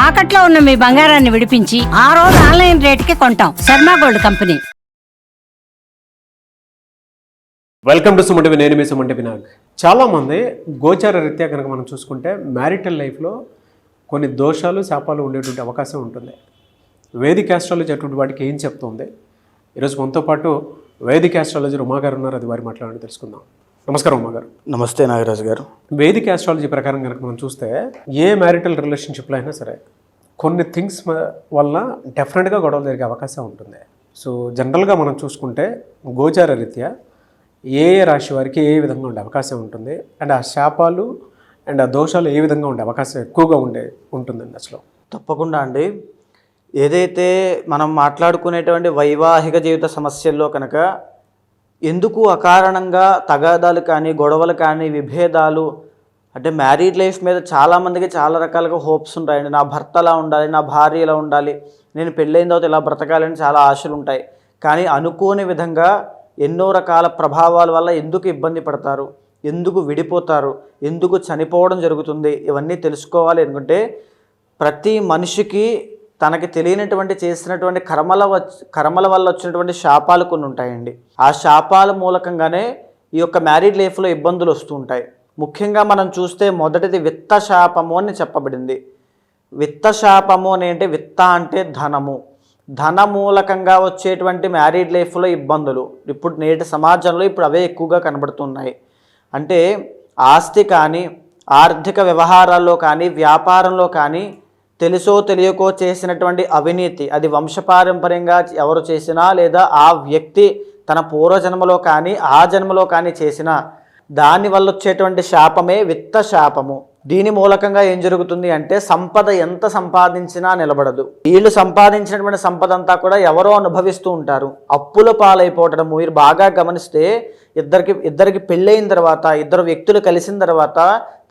తాకట్లో ఉన్న మీ బంగారాన్ని విడిపించి ఆ రోజు ఆన్లైన్ రేటుకి కొంటాం. Sharma gold company. Welcome to Sumanti. నేను మీ సుమంటి వినాగ్. చాలామంది గోచార రీత్యా కనుక మనం చూసుకుంటే మ్యారిటల్ లైఫ్లో కొన్ని దోషాలు శాపాలు ఉండేటువంటి అవకాశం ఉంటుంది. వేదిక్ ఆస్ట్రాలజీ అటువంటి వాటికి ఏం చెప్తుంది? ఈరోజు మనతో పాటు వేదిక్ ఆస్ట్రాలజీ ఉమాగారు ఉన్నారు. అది వారి మాట్లాడాలని తెలుసుకుందాం. నమస్కారం ఉమాగారు. నమస్తే నాగరాజు గారు. వేదిక్ ఆస్ట్రాలజీ ప్రకారం కనుక మనం చూస్తే ఏ మ్యారిటల్ రిలేషన్షిప్లో అయినా సరే కొన్ని థింగ్స్ వల్ల డెఫినెట్గా గొడవలు జరిగే అవకాశం ఉంటుంది. సో జనరల్గా మనం చూసుకుంటే గోచార రీత్యా ఏ రాశి వారికి ఏ విధంగా ఉండే అవకాశం ఉంటుంది, అండ్ ఆ శాపాలు అండ్ ఆ దోషాలు ఏ విధంగా ఉండే అవకాశం ఎక్కువగా ఉంటుందండి అసలు? తప్పకుండా అండి. ఏదైతే మనం మాట్లాడుకునేటువంటి వైవాహిక జీవిత సమస్యల్లో కనుక ఎందుకు అకారణంగా తగాదాలు కానీ గొడవలు కానీ విభేదాలు అంటే మ్యారీడ్ లైఫ్ మీద చాలామందికి చాలా రకాలుగా హోప్స్ ఉంటాయండి. నా భర్త ఎలా ఉండాలి, నా భార్య ఎలా ఉండాలి, నేను పెళ్ళైన తర్వాత ఇలా బ్రతకాలని చాలా ఆశలు ఉంటాయి. కానీ అనుకోని విధంగా ఎన్నో రకాల ప్రభావాల వల్ల ఎందుకు ఇబ్బంది పడతారు, ఎందుకు విడిపోతారు, ఎందుకు చనిపోవడం జరుగుతుంది, ఇవన్నీ తెలుసుకోవాలి అనుకుంటే ప్రతి మనిషికి తనకి తెలియనటువంటి చేసినటువంటి కర్మల వల్ల వచ్చినటువంటి శాపాలు కొన్ని ఉంటాయండి. ఆ శాపాల మూలకంగానే ఈ యొక్క మ్యారీడ్ లైఫ్లో ఇబ్బందులు వస్తూ ఉంటాయి. ముఖ్యంగా మనం చూస్తే మొదటిది విత్త శాపము అని చెప్పబడింది. విత్త శాపము అని అంటే విత్త అంటే ధనము, ధన మూలకంగా వచ్చేటువంటి మ్యారీడ్ లైఫ్లో ఇబ్బందులు ఇప్పుడు నేటి సమాజంలో ఇప్పుడు అవే ఎక్కువగా కనబడుతున్నాయి. అంటే ఆస్తి కానీ ఆర్థిక వ్యవహారాల్లో కానీ వ్యాపారంలో కానీ తెలుసో తెలియకో చేసినటువంటి అవినీతి, అది వంశపారంపర్యంగా ఎవరు చేసినా లేదా ఆ వ్యక్తి తన పూర్వజన్మలో కానీ ఆ జన్మలో కానీ చేసినా దానివల్ల వచ్చేటువంటి శాపమే విత్త శాపము. దీని మూలకంగా ఏం జరుగుతుంది అంటే సంపద ఎంత సంపాదించినా నిలబడదు. వీళ్ళు సంపాదించినటువంటి సంపద అంతా కూడా ఎవరో అనుభవిస్తూ ఉంటారు. అప్పుల పాలైపోవటము. మీరు బాగా గమనిస్తే ఇద్దరికి పెళ్ళైన తర్వాత ఇద్దరు వ్యక్తులు కలిసిన తర్వాత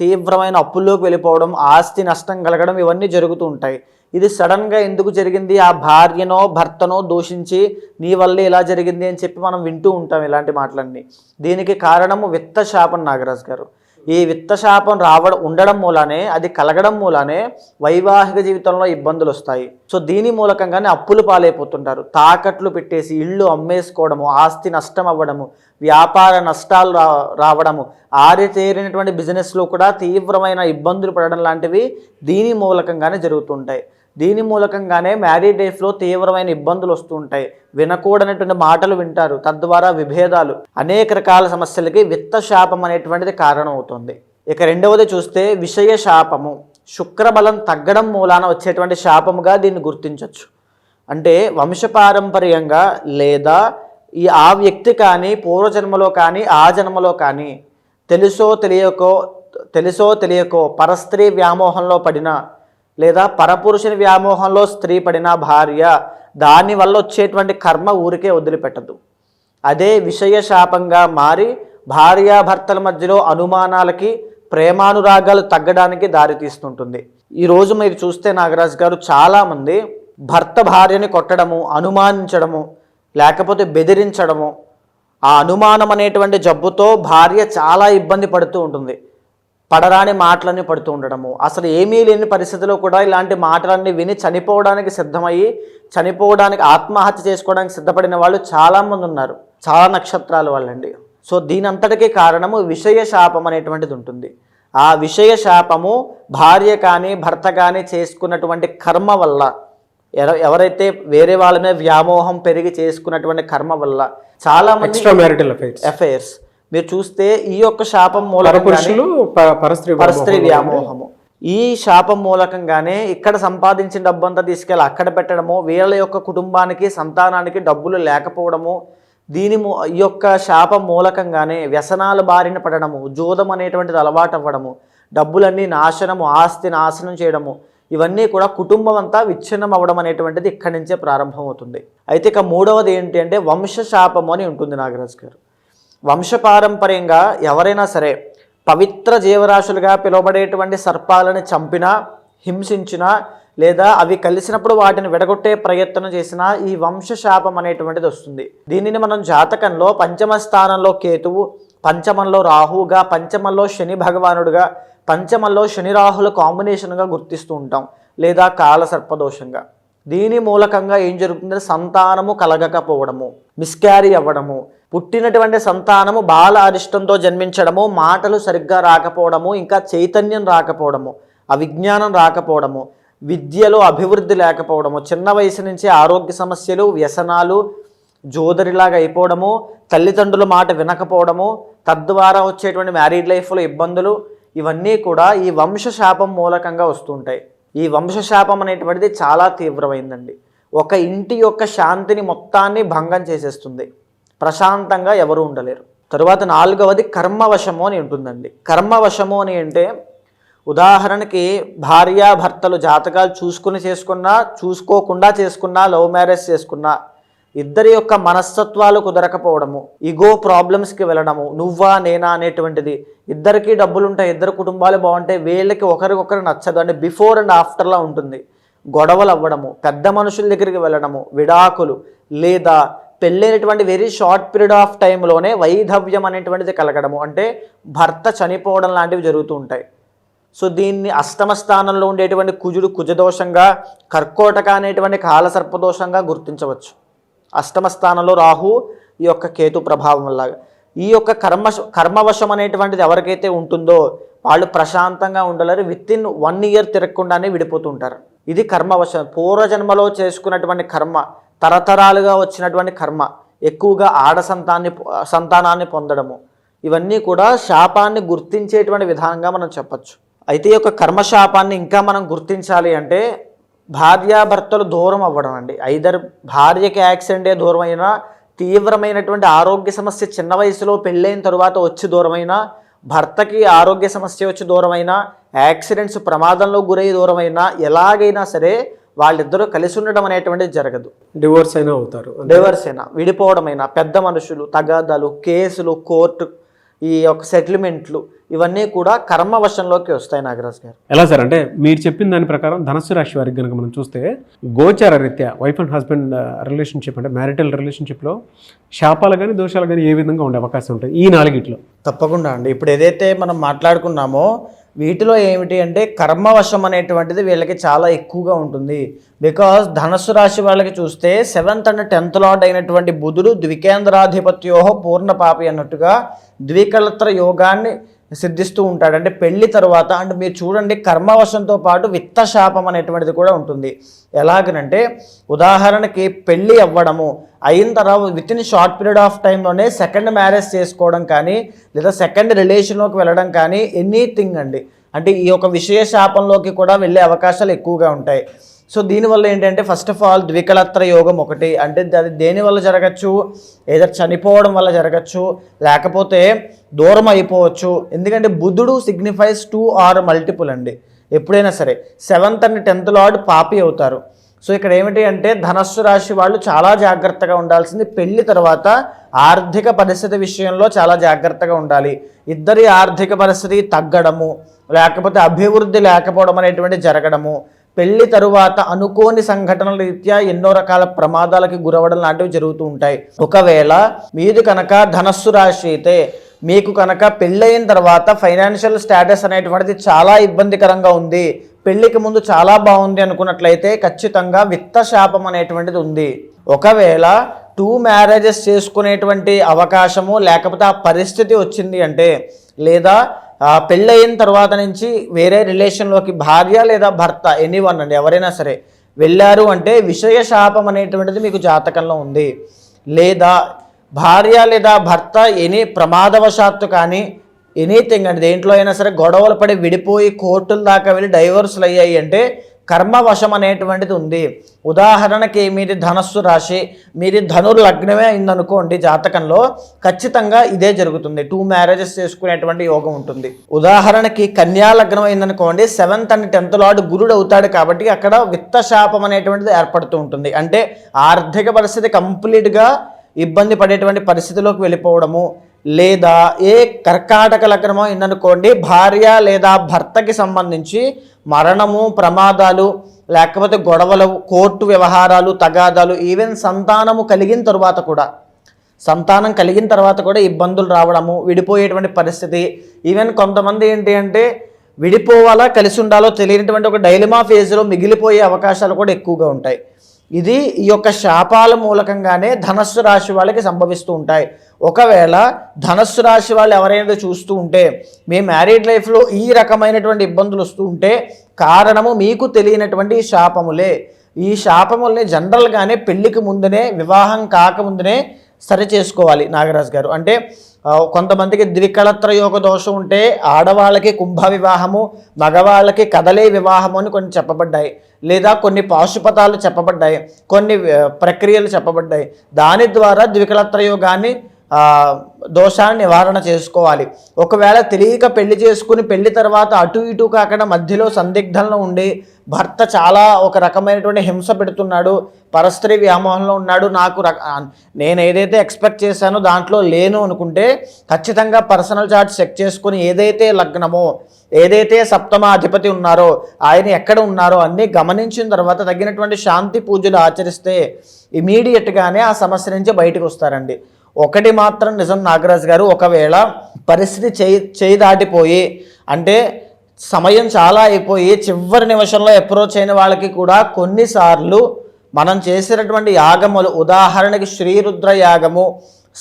తీవ్రమైన అప్పుల్లోకి వెళ్ళిపోవడం, ఆస్తి నష్టం కలగడం, ఇవన్నీ జరుగుతూ ఉంటాయి. ఇది సడన్గా ఎందుకు జరిగింది, ఆ భార్యనో భర్తనో దూషించి నీ వల్లే ఇలా జరిగింది అని చెప్పి మనం వింటూ ఉంటాం ఇలాంటి మాటలన్నీ. దీనికి కారణము విత్త శాపం నాగరాజు గారు. ఈ విత్త శాపం ఉండడం మూలానే, అది కలగడం మూలానే వైవాహిక జీవితంలో ఇబ్బందులు వస్తాయి. సో దీని మూలకంగానే అప్పులు పాలైపోతుంటారు. తాకట్లు పెట్టేసి ఇళ్ళు అమ్మేసుకోవడము, ఆస్తి నష్టం అవ్వడము, వ్యాపార నష్టాలు రావడము, ఆరితేరినటువంటి బిజినెస్లో కూడా తీవ్రమైన ఇబ్బందులు పడడం లాంటివి దీని మూలకంగానే జరుగుతుంటాయి. దీని మూలకంగానే మ్యారీడ్ లైఫ్లో తీవ్రమైన ఇబ్బందులు వస్తూ ఉంటాయి. వినకూడనటువంటి మాటలు వింటారు, తద్వారా విభేదాలు, అనేక రకాల సమస్యలకి విత్త శాపం అనేటువంటిది కారణం అవుతుంది. ఇక రెండవది చూస్తే విషయ శాపము. శుక్రబలం తగ్గడం మూలాన వచ్చేటువంటి శాపముగా దీన్ని గుర్తించవచ్చు. అంటే వంశపారంపర్యంగా లేదా ఆ వ్యక్తి కానీ పూర్వజన్మలో కానీ ఆ జన్మలో కానీ తెలుసో తెలియకో పరస్త్రీ వ్యామోహంలో పడిన లేదా పరపురుషుని వ్యామోహంలో స్త్రీ పడిన భార్య, దానివల్ల వచ్చేటువంటి కర్మ ఊరికే వదిలిపెట్టదు. అదే విషయ శాపంగా మారి భార్యాభర్తల మధ్యలో అనుమానాలకి, ప్రేమానురాగాలు తగ్గడానికి దారితీస్తుంటుంది. ఈరోజు మీరు చూస్తే నాగరాజు గారు చాలామంది భర్త భార్యని కొట్టడము, అనుమానించడము, లేకపోతే బెదిరించడము, ఆ అనుమానం అనేటువంటి జబ్బుతో భార్య చాలా ఇబ్బంది పడుతూ ఉంటుంది. పడరాని మాటలన్నీ పడుతూ ఉండడము, అసలు ఏమీ లేని పరిస్థితిలో కూడా ఇలాంటి మాటలన్నీ విని చనిపోవడానికి ఆత్మహత్య చేసుకోవడానికి సిద్ధపడిన వాళ్ళు చాలామంది ఉన్నారు. చాలా నక్షత్రాల వాళ్ళండి. సో దీని అంతటికీ కారణము విషయ శాపం అనేటువంటిది ఉంటుంది. ఆ విషయ శాపము భార్య కానీ భర్త కానీ చేసుకున్నటువంటి కర్మ వల్ల, ఎవరైతే వేరే వాళ్ళ మీద వ్యామోహం పెరిగి చేసుకున్నటువంటి కర్మ వల్ల చాలా మంది అఫైర్స్ మీరు చూస్తే ఈ యొక్క శాపం పరస్త్రీ వ్యామోహము, ఈ శాపం మూలకంగానే ఇక్కడ సంపాదించిన డబ్బంతా తీసుకెళ్ళి అక్కడ పెట్టడము, వీళ్ళ యొక్క కుటుంబానికి సంతానానికి డబ్బులు లేకపోవడము, ఈ యొక్క శాపం మూలకంగానే వ్యసనాల బారిన పడడము, జూదం అనేటువంటిది అలవాటు అవ్వడము, డబ్బులన్నీ నాశనము, ఆస్తి నాశనం చేయడము, ఇవన్నీ కూడా కుటుంబం అంతా విచ్ఛిన్నం అవ్వడం అనేటువంటిది ఇక్కడి నుంచే ప్రారంభమవుతుంది. అయితే ఇక మూడవది ఏంటి అంటే వంశ శాపము అని ఉంటుంది నాగరాజు గారు. వంశపారంపర్యంగా ఎవరైనా సరే పవిత్ర జీవరాశులుగా పిలువబడేటువంటి సర్పాలను చంపినా, హింసించినా, లేదా అవి కలిసినప్పుడు వాటిని విడగొట్టే ప్రయత్నం చేసినా ఈ వంశ శాపం అనేటువంటిది వస్తుంది. దీనిని మనం జాతకంలో పంచమ స్థానంలో కేతువు, పంచమంలో రాహువుగా, పంచమంలో శని భగవానుడుగా, పంచమంలో శని రాహుల కాంబినేషన్గా గుర్తిస్తూ ఉంటాం. లేదా కాలసర్పదోషంగా. దీని మూలకంగా ఏం జరుగుతుందంటే సంతానము కలగకపోవడము, మిస్క్యారీ అవ్వడము, పుట్టినటువంటి సంతానము బాల అరిష్టంతో జన్మించడము, మాటలు సరిగ్గా రాకపోవడము, ఇంకా చైతన్యం రాకపోవడము, అవిజ్ఞానం రాకపోవడము, విద్యలో అభివృద్ధి లేకపోవడము, చిన్న వయసు నుంచి ఆరోగ్య సమస్యలు, వ్యసనాలు, జోదరిలాగా అయిపోవడము, తల్లిదండ్రుల మాట వినకపోవడము, తద్వారా వచ్చేటువంటి మ్యారీడ్ లైఫ్లో ఇబ్బందులు, ఇవన్నీ కూడా ఈ వంశశాపం మూలకంగా వస్తుంటాయి. ఈ వంశశాపం అనేటువంటిది చాలా తీవ్రమైందండి. ఒక ఇంటి యొక్క శాంతిని మొత్తాన్ని భంగం చేసేస్తుంది. ప్రశాంతంగా ఎవరు ఉండలేరు. తరువాత 4వది కర్మవశము అని ఉంటుందండి. కర్మవశము అని అంటే ఉదాహరణకి భార్యాభర్తలు జాతకాలు చూసుకుని చేసుకున్నా, చూసుకోకుండా చేసుకున్నా, లవ్ మ్యారేజ్ చేసుకున్నా, ఇద్దరి యొక్క మనస్తత్వాలు కుదరకపోవడము, ఈగో ప్రాబ్లమ్స్కి వెళ్ళడము, నువ్వా నేనా అనేటువంటిది, ఇద్దరికి డబ్బులుంటాయి, ఇద్దరు కుటుంబాలు బాగుంటాయి, వీళ్ళకి ఒకరికొకరు నచ్చదు అంటే బిఫోర్ అండ్ ఆఫ్టర్లా ఉంటుంది. గొడవలు అవ్వడము, పెద్ద మనుషుల దగ్గరికి వెళ్ళడము, విడాకులు, లేదా పెళ్ళైనటువంటి వెరీ షార్ట్ పీరియడ్ ఆఫ్ టైంలోనే వైధవ్యం అనేటువంటిది కలగడము, అంటే భర్త చనిపోవడం లాంటివి జరుగుతూ ఉంటాయి. సో దీన్ని అష్టమ స్థానంలో ఉండేటువంటి కుజుడు కుజదోషంగా, కర్కోటక అనేటువంటి కాలసర్పదోషంగా గుర్తించవచ్చు. అష్టమ స్థానంలో రాహు, ఈ యొక్క కేతు ప్రభావం వల్ల. ఈ యొక్క కర్మవశం అనేటువంటిది ఎవరికైతే ఉంటుందో వాళ్ళు ప్రశాంతంగా ఉండలేరు. విత్-ఇన్ 1 year తిరగకుండానే విడిపోతూ ఉంటారు. ఇది కర్మవశం. పూర్వజన్మలో చేసుకున్నటువంటి కర్మ, తరతరాలుగా వచ్చినటువంటి కర్మ, ఎక్కువగా సంతానాన్ని పొందడము, ఇవన్నీ కూడా శాపాన్ని గుర్తించేటువంటి విధానంగా మనం చెప్పచ్చు. అయితే ఈ యొక్క కర్మశాపాన్ని ఇంకా మనం గుర్తించాలి అంటే భార్యాభర్తలు దూరం అవ్వడం అండి. ఐదర్ భార్యకి యాక్సిడెంటే దూరం అయినా, తీవ్రమైనటువంటి ఆరోగ్య సమస్య చిన్న వయసులో పెళ్ళైన తరువాత వచ్చి దూరమైనా, భర్తకి ఆరోగ్య సమస్య వచ్చి దూరమైనా, యాక్సిడెంట్స్ ప్రమాదంలో గురై దూరమైనా, ఎలాగైనా సరే వాళ్ళిద్దరూ కలిసి ఉండడం అనేటువంటిది జరగదు. డివోర్స్ అయినా అవుతారు, డివోర్స్ అయినా, విడిపోవడమైనా, పెద్ద మనుషులు, తగాదాలు, కేసులు, కోర్టు, ఈ యొక్క సెటిల్మెంట్లు, ఇవన్నీ కూడా కర్మవశంలోకి వస్తాయి. నాగరాజ్ గారు ఎలా సార్ అంటే మీరు చెప్పిన దాని ప్రకారం ధనుస్సు రాశి వారికి కనుక మనం చూస్తే గోచార రీత్యా వైఫ్ అండ్ హస్బెండ్ రిలేషన్షిప్ అంటే మ్యారిటల్ రిలేషన్షిప్లో శాపాలు కానీ దోషాలు కానీ ఏ విధంగా ఉండే అవకాశం ఉంటుంది ఈ 4 తప్పకుండా అండి. ఇప్పుడు ఏదైతే మనం మాట్లాడుకున్నామో వీటిలో ఏమిటి అంటే కర్మవశం అనేటువంటిది వీళ్ళకి చాలా ఎక్కువగా ఉంటుంది. బికాజ్ ధనుస్సు రాశి వాళ్ళకి చూస్తే 7th and 10th లార్డ్ అయినటువంటి బుధుడు ద్వికేంద్రాధిపత్యోహో పూర్ణ పాపి అన్నట్టుగా ద్వికళత్ర యోగాన్ని సిద్ధిస్తూ ఉంటాడు. అంటే పెళ్లి తర్వాత అంటే మీరు చూడండి కర్మవశంతో పాటు విత్తశాపం అనేటువంటిది కూడా ఉంటుంది. ఎలాగనంటే ఉదాహరణకి పెళ్ళి అవ్వడము అయిన తర్వాత విత్-ఇన్ షార్ట్ పీరియడ్ ఆఫ్ టైంలోనే సెకండ్ మ్యారేజ్ చేసుకోవడం కానీ, లేదా సెకండ్ రిలేషన్లోకి వెళ్ళడం కానీ, ఎనీథింగ్ అండి. అంటే ఈ యొక్క విషయ శాపంలోకి కూడా వెళ్ళే అవకాశాలు ఎక్కువగా ఉంటాయి. సో దీనివల్ల ఏంటంటే ఫస్ట్ ఆఫ్ ఆల్ ద్వికళత్ర యోగం ఒకటి, అంటే అది దేనివల్ల జరగచ్చు, ఏదో చనిపోవడం వల్ల జరగచ్చు, లేకపోతే దూరం అయిపోవచ్చు. ఎందుకంటే బుధుడు సిగ్నిఫైస్ 2 or multiple అండి. ఎప్పుడైనా సరే 7th and 10th లార్డ్ పాపి అవుతారు. సో ఇక్కడ ఏమిటి అంటే ధనస్సు రాశి వాళ్ళు చాలా జాగ్రత్తగా ఉండాల్సింది. పెళ్లి తర్వాత ఆర్థిక పరిస్థితి విషయంలో చాలా జాగ్రత్తగా ఉండాలి. ఇద్దరి ఆర్థిక పరిస్థితి తగ్గడము, లేకపోతే అభివృద్ధి లేకపోవడం అనేటువంటి జరగడము, పెళ్లి తరువాత అనుకోని సంఘటనల రీత్యా ఎన్నో రకాల ప్రమాదాలకి గురవడం లాంటివి జరుగుతూ ఉంటాయి. ఒకవేళ మీది కనుక ధనస్సు రాశి అయితే మీకు కనుక పెళ్ళైన తర్వాత ఫైనాన్షియల్ స్టేటస్ అనేటువంటిది చాలా ఇబ్బందికరంగా ఉంది, పెళ్లికి ముందు చాలా బాగుంది అనుకున్నట్లయితే ఖచ్చితంగా విత్తశాపం అనేటువంటిది ఉంది. ఒకవేళ 2 marriages చేసుకునేటువంటి అవకాశము లేకపోతే ఆ పరిస్థితి వచ్చింది అంటే, లేదా పెళ్ళయిన తర్వాత నుంచి వేరే రిలేషన్లోకి భార్య లేదా భర్త ఎనీవన్ అండి ఎవరైనా సరే వెళ్ళారు అంటే విషయ శాపం అనేటువంటిది మీకు జాతకంలో ఉంది. లేదా భార్య లేదా భర్త ఎనీ ప్రమాదవశాత్తు కానీ ఎనీథింగ్ అండి దేంట్లో అయినా సరే గొడవలు పడి విడిపోయి కోర్టుల దాకా వెళ్ళి డైవర్సులు అయ్యాయి అంటే కర్మవశం అనేటువంటిది ఉంది. ఉదాహరణకి మీది ధనస్సు రాశి, మీది ధనుర్ లగ్నమే అయిందనుకోండి జాతకంలో, ఖచ్చితంగా ఇదే జరుగుతుంది. 2 marriages చేసుకునేటువంటి యోగం ఉంటుంది. ఉదాహరణకి కన్యా లగ్నం అయిందనుకోండి 7th and 10th లార్డ్ గురుడు అవుతాడు కాబట్టి అక్కడ విత్తశాపం అనేటువంటిది ఏర్పడుతూ ఉంటుంది. అంటే ఆర్థిక పరిస్థితి కంప్లీట్గా ఇబ్బంది పడేటువంటి పరిస్థితిలోకి వెళ్ళిపోవడము. లేదా ఏ కర్కాటక లగ్నమో అయిందనుకోండి భార్య లేదా భర్తకి సంబంధించి మరణము, ప్రమాదాలు, లేకపోతే గొడవలు, కోర్టు వ్యవహారాలు, తగాదాలు, ఈవెన్ సంతానం కలిగిన తర్వాత కూడా ఇబ్బందులు రావడము, విడిపోయేటువంటి పరిస్థితి. ఈవెన్ కొంతమంది ఏంటి అంటే విడిపోవాలా కలిసి ఉండాలో తెలియనటువంటి ఒక డైలమా ఫేజ్లో మిగిలిపోయే అవకాశాలు కూడా ఎక్కువగా ఉంటాయి. ఇది ఈ యొక్క శాపాల మూలకంగానే ధనస్సు రాశి వాళ్ళకి సంభవిస్తూ ఉంటాయి. ఒకవేళ ధనస్సు రాశి వాళ్ళు ఎవరైనా చూస్తూ ఉంటే మీ మ్యారీడ్ లైఫ్లో ఈ రకమైనటువంటి ఇబ్బందులు వస్తూ ఉంటే కారణము మీకు తెలియనటువంటి ఈ శాపములే. ఈ శాపముల్ని జనరల్గానే పెళ్లికి ముందునే, వివాహం కాకముందునే సరి చేసుకోవాలి నాగరాజు గారు. అంటే కొంతమందికి ద్వికళత్ర యోగ దోషం ఉంటే ఆడవాళ్ళకి కుంభ వివాహము, మగవాళ్ళకి కదలే వివాహము అని కొన్ని చెప్పబడ్డాయి, లేదా కొన్ని పాశుపతాలు చెప్పబడ్డాయి, కొన్ని ప్రక్రియలు చెప్పబడ్డాయి. దాని ద్వారా ద్వికళత్ర యోగాన్ని దోషాన్ని నివారణ చేసుకోవాలి. ఒకవేళ తెలియక పెళ్లి చేసుకుని పెళ్లి తర్వాత అటు ఇటు కాకుండా మధ్యలో సందిగ్ధంలో ఉండి భర్త చాలా ఒక రకమైనటువంటి హింస పెడుతున్నాడు, పరస్త్రీ వ్యామోహంలో ఉన్నాడు, నేను ఏదైతే ఎక్స్పెక్ట్ చేశానో దాంట్లో లేను అనుకుంటే ఖచ్చితంగా పర్సనల్ చార్ట్ చెక్ చేసుకుని ఏదైతే లగ్నమో, ఏదైతే సప్తమాధిపతి ఉన్నారో ఆయన ఎక్కడ ఉన్నారో అన్నీ గమనించిన తర్వాత తగినటువంటి శాంతి పూజలు ఆచరిస్తే ఇమీడియట్గానే ఆ సమస్య నుంచి బయటకు వస్తారండి. ఒకటి మాత్రం నిజం నాగరాజు గారు, ఒకవేళ పరిస్థితి చేయి దాటిపోయి అంటే సమయం చాలా అయిపోయి చివరి నిమిషంలో అప్రోచ్ అయిన వాళ్ళకి కూడా కొన్నిసార్లు మనం చేసినటువంటి యాగములు, ఉదాహరణకి శ్రీరుద్ర యాగము,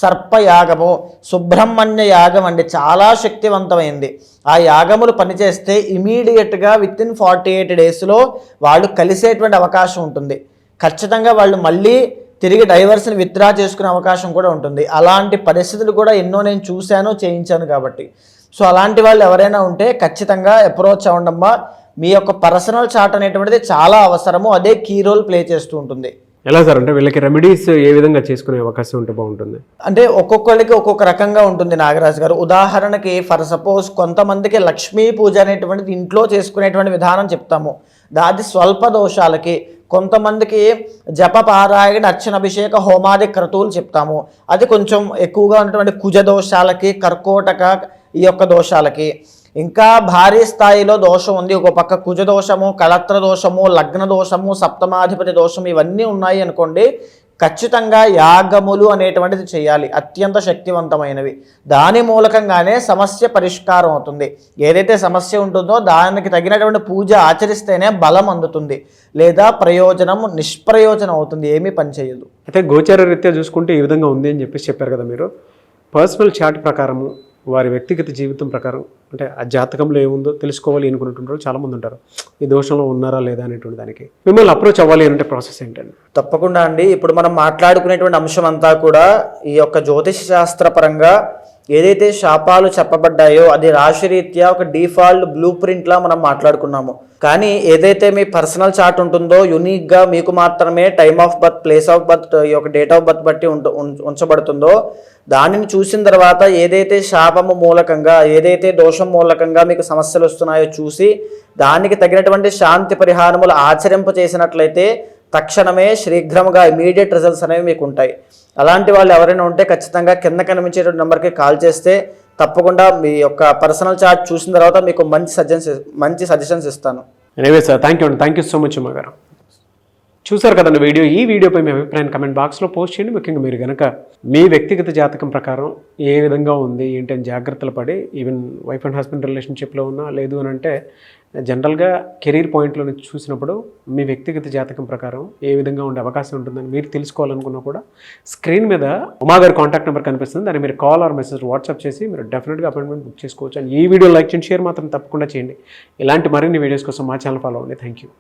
సర్పయాగము, సుబ్రహ్మణ్య యాగం అండి, చాలా శక్తివంతమైంది. ఆ యాగములు పనిచేస్తే ఇమీడియట్గా విత్ ఇన్ 48 డేస్లో వాళ్ళు కలిసేటువంటి అవకాశం ఉంటుంది. ఖచ్చితంగా వాళ్ళు మళ్ళీ తిరిగి డైవర్స్ని విత్డ్రా చేసుకునే అవకాశం కూడా ఉంటుంది. అలాంటి పరిస్థితులు కూడా ఎన్నో నేను చూశాను, చేయించాను కాబట్టి. సో అలాంటి వాళ్ళు ఎవరైనా ఉంటే ఖచ్చితంగా అప్రోచ్ అవ్వండమ్మా. మీ యొక్క పర్సనల్ చార్ట్ అనేటువంటిది చాలా అవసరము, అదే కీ రోల్ ప్లే చేస్తూ ఉంటుంది. ఎలా సార్ అంటే వీళ్ళకి రెమెడీస్ ఏ విధంగా చేసుకునే అవకాశం ఉంటే బాగుంటుంది? అంటే ఒక్కొక్కరికి ఒక్కొక్క రకంగా ఉంటుంది నాగరాజు గారు. ఉదాహరణకి ఫర్ సపోజ్ కొంతమందికి లక్ష్మీ పూజ అనేటువంటిది ఇంట్లో చేసుకునేటువంటి విధానం చెప్తాము, అది స్వల్ప దోషాలకి. కొంతమందికి జప పారాయణ అర్చన అభిషేక హోమాది క్రతువులు చెప్తాము, అది కొంచెం ఎక్కువగా ఉన్నటువంటి కుజ దోషాలకి, కర్కోటక ఈ యొక్క దోషాలకి. ఇంకా భారీ స్థాయిలో దోషం ఉంది, ఒక పక్క కుజ దోషము, కళత్ర దోషము, లగ్న దోషము, సప్తమాధిపతి దోషము ఇవన్నీ ఉన్నాయి అనుకోండి, ఖచ్చితంగా యాగములు అనేటువంటిది చేయాలి, అత్యంత శక్తివంతమైనవి. దాని మూలకంగానే సమస్య పరిష్కారం అవుతుంది. ఏదైతే సమస్య ఉంటుందో దానికి తగినటువంటి పూజ ఆచరిస్తేనే బలం అందుతుంది, లేదా ప్రయోజనం నిష్ప్రయోజనం అవుతుంది, ఏమీ పనిచేయదు. అయితే గోచార రీత్యా చూసుకుంటే ఈ విధంగా ఉంది అని చెప్పేసి చెప్పారు కదా మీరు. పర్సనల్ చార్ట్ ప్రకారము వారి వ్యక్తిగత జీవితం ప్రకారం అంటే ఆ జాతకంలో ఏముందో తెలుసుకోవాలి అనుకున్నటువంటి చాలామంది ఉంటారు, ఈ దోషంలో ఉన్నారా లేదా అనేటువంటి దానికి మిమ్మల్ని అప్రోచ్ అవ్వాలి అంటే ప్రాసెస్ ఏంటండి? తప్పకుండా అండి. ఇప్పుడు మనం మాట్లాడుకునేటువంటి అంశం అంతా కూడా ఈ యొక్క జ్యోతిష శాస్త్ర పరంగా ఏదైతే శాపాలు చెప్పబడ్డాయో అది రాశిరీత్యా ఒక డిఫాల్ట్ బ్లూ ప్రింట్లా మనం మాట్లాడుకున్నాము. కానీ ఏదైతే మీ పర్సనల్ చార్ట్ ఉంటుందో యూనిక్గా మీకు మాత్రమే time of birth, place of birth, ఈ యొక్క డేట్ ఆఫ్ బర్త్ బట్టి ఉంచబడుతుందో దానిని చూసిన తర్వాత ఏదైతే శాపము మూలకంగా, ఏదైతే దోషం మూలకంగా మీకు సమస్యలు వస్తున్నాయో చూసి దానికి తగినటువంటి శాంతి పరిహారములు ఆచరింప చేసినట్లయితే తక్షణమే శీఘ్రముగా ఇమీడియట్ రిజల్ట్స్ అనేవి మీకు ఉంటాయి. అలాంటి వాళ్ళు ఎవరైనా ఉంటే ఖచ్చితంగా కింద కనిపించేటువంటి నెంబర్కి కాల్ చేస్తే తప్పకుండా మీ యొక్క పర్సనల్ చార్ట్ చూసిన తర్వాత మీకు మంచి సజెషన్స్ ఇస్తాను. Anyway sir, thank you so much Uma గారు. చూసారు కదండి వీడియో. ఈ వీడియోపై మీ అభిప్రాయాన్ని కమెంట్ బాక్స్లో పోస్ట్ చేయండి. ముఖ్యంగా మీరు కనుక మీ వ్యక్తిగత జాతకం ప్రకారం ఏ విధంగా ఉంది ఏంటని జాగ్రత్తలు పడి ఈవెన్ వైఫ్ అండ్ హస్బెండ్ రిలేషన్షిప్లో ఉన్నా, లేదు అని అంటే జనరల్గా కెరీర్ పాయింట్లో చూసినప్పుడు మీ వ్యక్తిగత జాతకం ప్రకారం ఏ విధంగా ఉండే అవకాశం ఉంటుందని మీరు తెలుసుకోవాలనుకున్నా కూడా స్క్రీన్ మీద ఉమా గారి కాంటాక్ట్ నెంబర్ కనిపిస్తుంది, దాన్ని మీరు కాల్ ఆర్ మెసేజ్ వాట్సాప్ చేసి మీరు డెఫినెట్గా అపాయింట్మెంట్ బుక్ చేసుకోవచ్చు. అండ్ ఈ వీడియో లైక్ చేయండి, షేర్ మాత్రం తప్పకుండా చేయండి. ఇలాంటి మరిన్ని వీడియోస్ కోసం మా ఛానల్ ఫాలో అవ్వండి. Thank you.